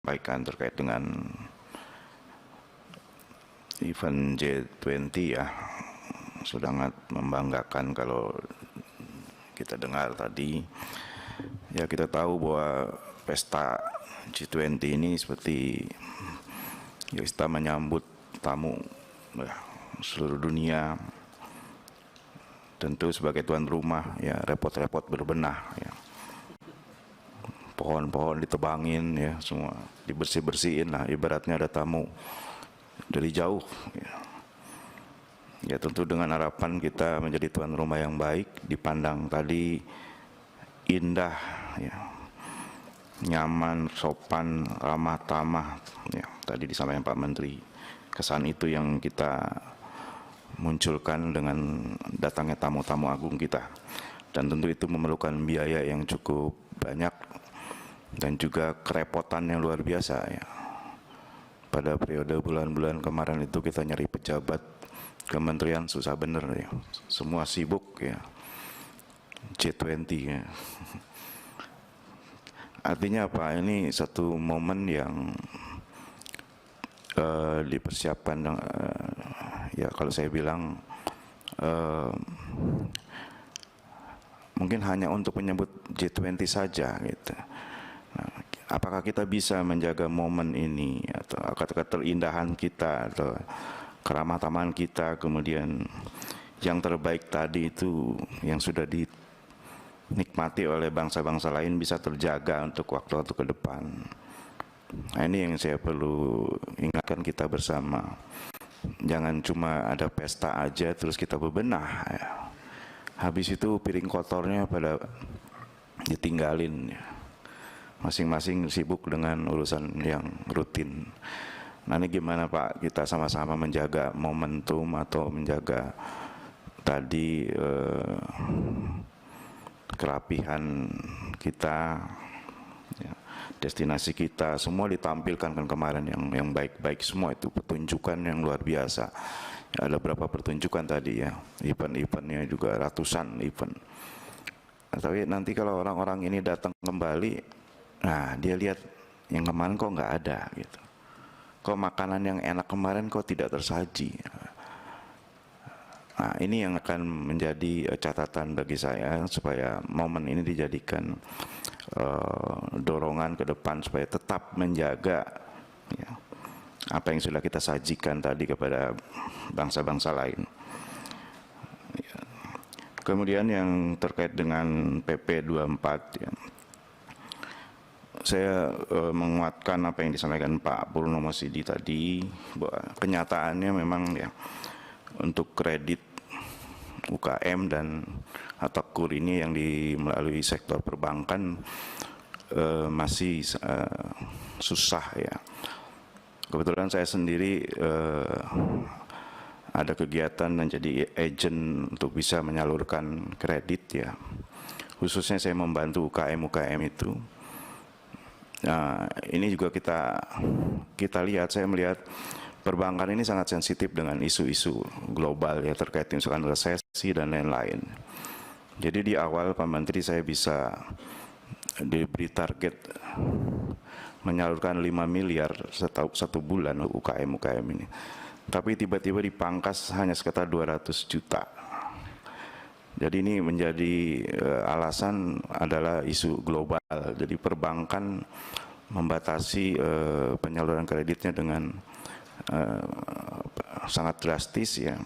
sampaikan terkait dengan event G20 ya, sangat membanggakan kalau kita dengar tadi. Ya, kita tahu bahwa pesta G20 ini seperti ya, kita menyambut tamu ya, seluruh dunia. Tentu sebagai tuan rumah ya repot-repot berbenah ya. Pohon-pohon ditebangin ya, semua dibersih-bersihin lah, ibaratnya ada tamu dari jauh ya. Ya tentu dengan harapan kita menjadi tuan rumah yang baik, dipandang tadi indah ya, nyaman, sopan, ramah tamah ya, tadi disampaikan Pak Menteri. Kesan itu yang kita munculkan dengan datangnya tamu-tamu agung kita, dan tentu itu memerlukan biaya yang cukup banyak dan juga kerepotan yang luar biasa ya. Pada periode bulan-bulan kemarin itu kita nyari pejabat kementerian susah bener ya, semua sibuk ya, G20 ya. Artinya apa? Ini satu momen yang dipersiapkan ya, kalau saya bilang mungkin hanya untuk menyebut G20 saja gitu. Nah, apakah kita bisa menjaga momen ini atau keterindahan kita atau keramah tamahan kita, kemudian yang terbaik tadi itu yang sudah dinikmati oleh bangsa-bangsa lain bisa terjaga untuk waktu-waktu ke depan. Nah, ini yang saya perlu ingatkan kita bersama. Jangan cuma ada pesta aja terus kita bebenah ya. Habis itu piring kotornya pada ditinggalin ya. Masing-masing sibuk dengan urusan yang rutin. Nah, ini gimana Pak kita sama-sama menjaga momentum atau menjaga tadi kerapihan kita ya, destinasi kita semua ditampilkan kan kemarin yang baik-baik semua, itu pertunjukan yang luar biasa ya, ada berapa pertunjukan tadi ya, event-eventnya juga ratusan event. Nah, tapi nanti kalau orang-orang ini datang kembali, nah dia lihat yang kemarin kok nggak ada gitu, kok makanan yang enak kemarin kok tidak tersaji. Nah, ini yang akan menjadi catatan bagi saya supaya momen ini dijadikan dorongan ke depan supaya tetap menjaga ya, apa yang sudah kita sajikan tadi kepada bangsa-bangsa lain. Ya. Kemudian yang terkait dengan PP 24 ya, saya menguatkan apa yang disampaikan Pak Purnomo Sidi tadi, bahwa kenyataannya memang ya untuk kredit UKM dan atau KUR ini yang melalui sektor perbankan masih susah ya. Kebetulan saya sendiri ada kegiatan menjadi agent untuk bisa menyalurkan kredit ya. Khususnya saya membantu UKM itu. Nah, ini juga kita lihat, saya melihat perbankan ini sangat sensitif dengan isu-isu global ya, terkait misalkan resesi dan lain-lain. Jadi di awal Pak Menteri saya bisa diberi target menyalurkan 5 miliar satu bulan UKM ini. Tapi tiba-tiba dipangkas hanya sekitar 200 juta. Jadi ini menjadi alasan adalah isu global. Jadi perbankan membatasi penyaluran kreditnya dengan sangat drastis ya.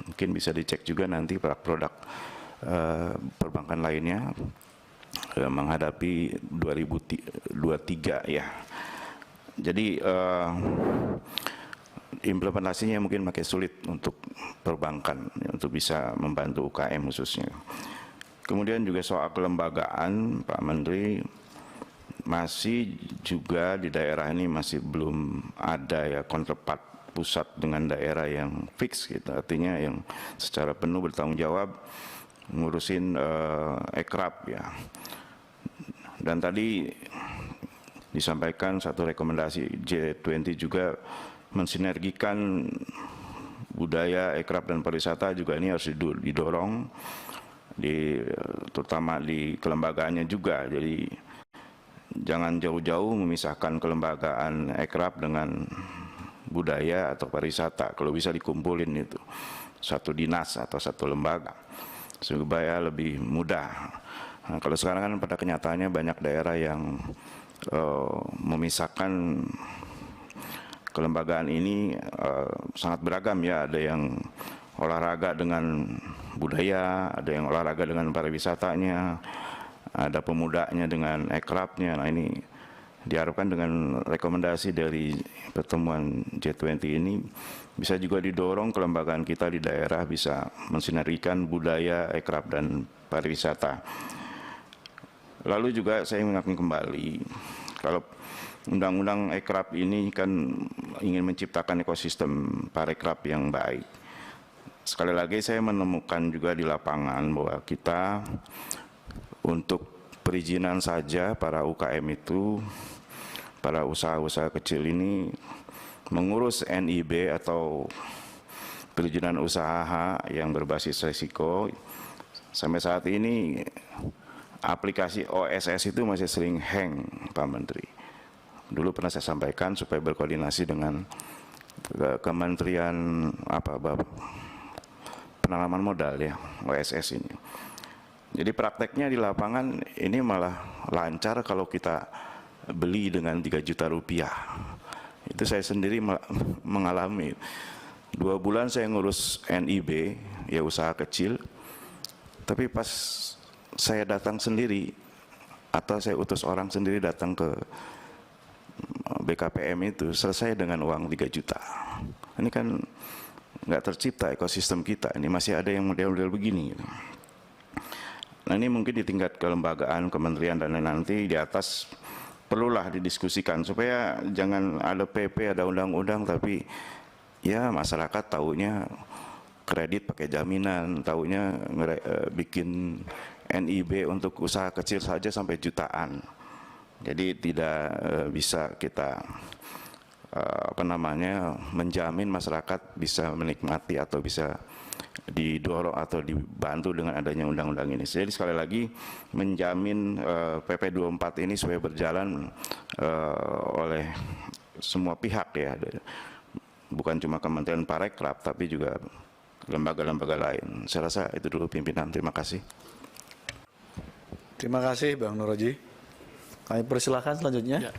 Mungkin bisa dicek juga nanti produk perbankan lainnya menghadapi 2023 ya. Jadi implementasinya mungkin makin sulit untuk perbankan ya, untuk bisa membantu UKM khususnya. Kemudian juga soal kelembagaan, Pak Menteri, masih juga di daerah ini masih belum ada ya counterpart pusat dengan daerah yang fix gitu, artinya yang secara penuh bertanggung jawab ngurusin ekrab ya. Dan tadi disampaikan satu rekomendasi G20 juga mensinergikan budaya ekrab dan pariwisata juga, ini harus didorong terutama di kelembagaannya juga. Jadi jangan jauh-jauh memisahkan kelembagaan ekrab dengan budaya atau pariwisata. Kalau bisa dikumpulin itu satu dinas atau satu lembaga supaya lebih mudah. Nah, kalau sekarang kan pada kenyataannya banyak daerah yang memisahkan kelembagaan ini sangat beragam ya. Ada yang olahraga dengan budaya, ada yang olahraga dengan pariwisatanya, ada pemudanya dengan ekrabnya. Nah, ini diharapkan dengan rekomendasi dari pertemuan G20 ini bisa juga didorong kelembagaan kita di daerah bisa mensinergikan budaya, ekrab, dan pariwisata. Lalu juga saya mengingatkan kembali, kalau undang-undang ekrab ini kan ingin menciptakan ekosistem parekrab yang baik. Sekali lagi saya menemukan juga di lapangan bahwa kita untuk perizinan saja para UKM itu, para usaha-usaha kecil ini mengurus NIB atau perizinan usaha yang berbasis risiko. Sampai saat ini aplikasi OSS itu masih sering hang, Pak Menteri. Dulu pernah saya sampaikan supaya berkoordinasi dengan Kementerian Penanaman Modal ya, OSS ini. Jadi prakteknya di lapangan ini malah lancar kalau kita beli dengan 3 juta rupiah. Itu saya sendiri mengalami. 2 bulan saya ngurus NIB, ya usaha kecil, tapi pas saya datang sendiri atau saya utus orang sendiri datang ke BKPM itu selesai dengan uang 3 juta. Ini kan nggak tercipta ekosistem kita, ini masih ada yang model-model begini. Nah, ini mungkin di tingkat kelembagaan, kementerian, dan nanti di atas perlulah didiskusikan supaya jangan ada PP, ada undang-undang, tapi ya masyarakat taunya kredit pakai jaminan, taunya bikin NIB untuk usaha kecil saja sampai jutaan. Jadi tidak bisa kita menjamin masyarakat bisa menikmati atau bisa didorong atau dibantu dengan adanya undang-undang ini. Jadi sekali lagi menjamin PP 24 ini supaya berjalan oleh semua pihak ya, bukan cuma Kementerian Parekrab tapi juga lembaga-lembaga lain. Saya rasa itu dulu pimpinan. Terima kasih. Terima kasih Bang Noroji. Kami persilahkan selanjutnya. Ya,